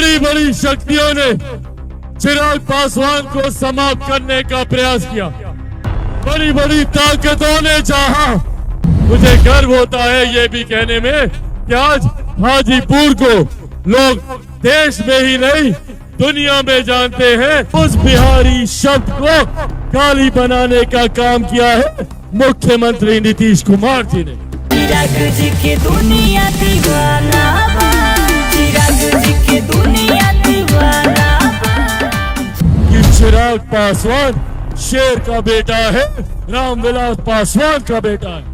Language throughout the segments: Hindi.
बड़ी बड़ी शक्तियों ने चिराग पासवान को समाप्त करने का प्रयास किया। बड़ी बड़ी ताकतों ने चाहा। मुझे गर्व होता है ये भी कहने में कि आज हाजीपुर को लोग देश में ही नहीं दुनिया में जानते हैं। उस बिहारी शब्द को गाली बनाने का काम किया है मुख्यमंत्री नीतीश कुमार जी ने। चिराग जी की दुनिया दीवाना, चिराग जी की दुनिया दीवाना। चिराग पासवान शेर का बेटा है, रामविलास पासवान का बेटा है।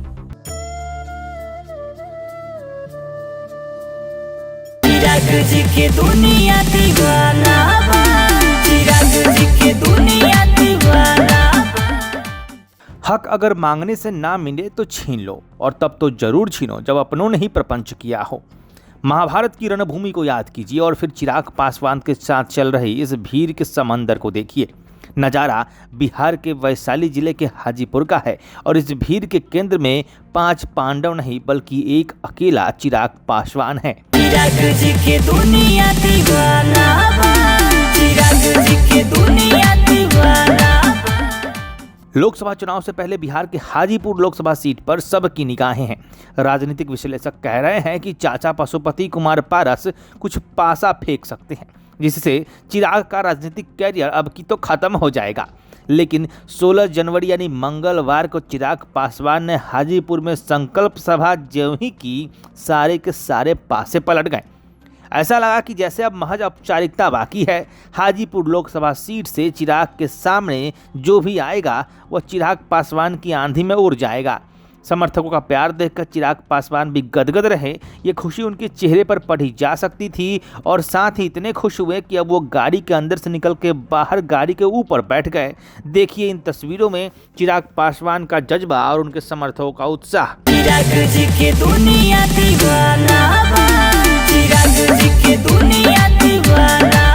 चिराग जी की दुनिया दीवाना, चिराग जी की दुनिया दीवाना। हक अगर मांगने से ना मिले तो छीन लो, और तब तो जरूर छीनो जब अपनों ने ही प्रपंच किया हो। महाभारत की रणभूमि को याद कीजिए और फिर चिराग पासवान के साथ चल रही इस भीड़ के समंदर को देखिए। नज़ारा बिहार के वैशाली जिले के हाजीपुर का है और इस भीड़ के केंद्र में 5 पांडव नहीं बल्कि एक अकेला चिराग पासवान है। चिराग जी की दुनिया दीवाना, चिराग जी की दुनिया दीवाना। लोकसभा चुनाव से पहले बिहार के हाजीपुर लोकसभा सीट पर सबकी निगाहें हैं। राजनीतिक विश्लेषक कह रहे हैं कि चाचा पशुपति कुमार पारस कुछ पासा फेंक सकते हैं, जिससे चिराग का राजनीतिक कैरियर अब की तो खत्म हो जाएगा। लेकिन 16 जनवरी यानी मंगलवार को चिराग पासवान ने हाजीपुर में संकल्प सभा ज्यों ही की, सारे के सारे पासे पलट गए। ऐसा लगा कि जैसे अब महज औपचारिकता बाकी है। हाजीपुर लोकसभा सीट से चिराग के सामने जो भी आएगा वह चिराग पासवान की आंधी में उड़ जाएगा। समर्थकों का प्यार देखकर चिराग पासवान भी गदगद रहे। ये खुशी उनके चेहरे पर पढ़ी जा सकती थी और साथ ही इतने खुश हुए कि अब वो गाड़ी के अंदर से निकल के बाहर गाड़ी के ऊपर बैठ गए। देखिए इन तस्वीरों में चिराग पासवान का जज्बा और उनके समर्थकों का उत्साह। चिराग जी की दुनिया दीवाना, चिराग जी की दुनिया दीवाना।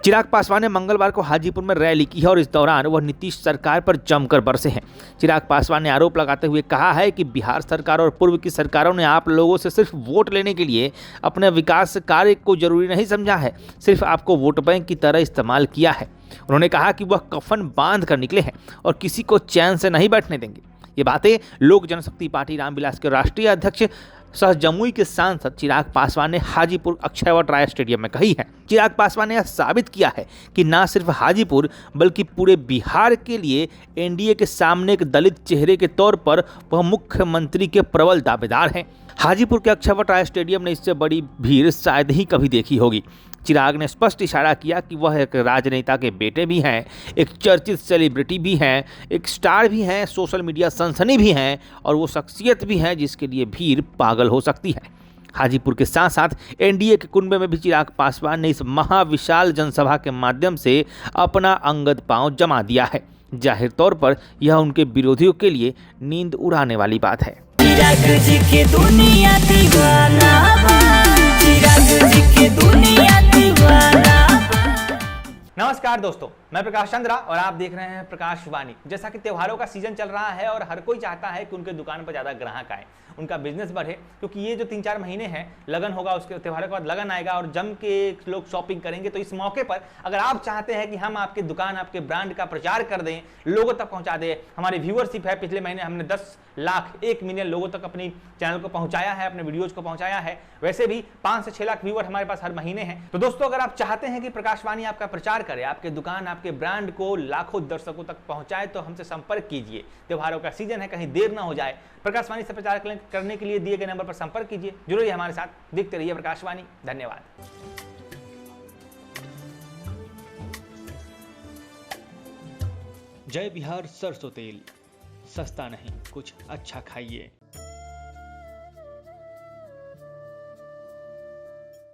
चिराग पासवान ने मंगलवार को हाजीपुर में रैली की है और इस दौरान वह नीतीश सरकार पर जमकर बरसे हैं। चिराग पासवान ने आरोप लगाते हुए कहा है कि बिहार सरकार और पूर्व की सरकारों ने आप लोगों से सिर्फ वोट लेने के लिए अपने विकास कार्य को जरूरी नहीं समझा है, सिर्फ आपको वोट बैंक की तरह इस्तेमाल किया है। उन्होंने कहा कि वह कफन बांध कर निकले हैं और किसी को चैन से नहीं बैठने देंगे। ये बातें लोक जनशक्ति पार्टी रामविलास के राष्ट्रीय अध्यक्ष सह जमुई के सांसद चिराग पासवान ने हाजीपुर अक्षयवट राय स्टेडियम में कही है। चिराग पासवान ने यह साबित किया है कि न सिर्फ हाजीपुर बल्कि पूरे बिहार के लिए एनडीए के सामने एक दलित चेहरे के तौर पर वह मुख्यमंत्री के प्रबल दावेदार हैं। हाजीपुर के अक्षयवट राय स्टेडियम ने इससे बड़ी भीड़ शायद ही कभी देखी होगी। चिराग ने स्पष्ट इशारा किया कि वह एक राजनेता के बेटे भी हैं, एक चर्चित सेलिब्रिटी भी हैं, एक स्टार भी हैं, सोशल मीडिया सनसनी भी हैं और वो शख्सियत भी हैं जिसके लिए भीड़ पागल हो सकती है। हाजीपुर के साथ साथ एनडीए के कुनबे में भी चिराग पासवान ने इस महाविशाल जनसभा के माध्यम से अपना अंगद पांव जमा दिया है। जाहिर तौर पर यह उनके विरोधियों के लिए नींद उड़ाने वाली बात है। चिराग जी की दुनिया दीवाना, चिराग जी की दुनिया दीवाना। नमस्कार दोस्तों, मैं प्रकाश चंद्रा और आप देख रहे हैं प्रकाश वाणी। जैसा कि त्योहारों का सीजन चल रहा है और हर कोई चाहता है कि उनके दुकान पर ज़्यादा ग्राहक आए, उनका बिजनेस बढ़े, क्योंकि ये जो 3-4 महीने हैं लगन होगा, उसके त्योहारों के बाद लगन आएगा और जम के लोग शॉपिंग करेंगे। तो इस मौके पर अगर आप चाहते हैं कि हम आपके दुकान, आपके ब्रांड का प्रचार कर दें, लोगों तक पहुंचा दें, हमारी व्यूअरशिप है, पिछले महीने हमने 10 लाख 1 मिलियन लोगों तक अपनी चैनल को पहुंचाया है, अपने वीडियोज को पहुंचाया है। वैसे भी 5 से 6 लाख व्यूअर हमारे पास हर महीने हैं। तो दोस्तों अगर आप चाहते हैं कि प्रकाशवाणी आपका प्रचार करे, आपके दुकान, आपके ब्रांड को लाखों दर्शकों तक पहुंचाए, तो हमसे संपर्क कीजिए। त्योहारों का सीजन है, कहीं देर ना हो जाए। प्रकाशवाणी से प्रचार करने के लिए दिए गए नंबर पर संपर्क कीजिए। जुड़े रहिए हमारे साथ, देखते रहिए प्रकाशवाणी। धन्यवाद। जय बिहार सरसों तेल, सस्ता नहीं कुछ अच्छा खाइए।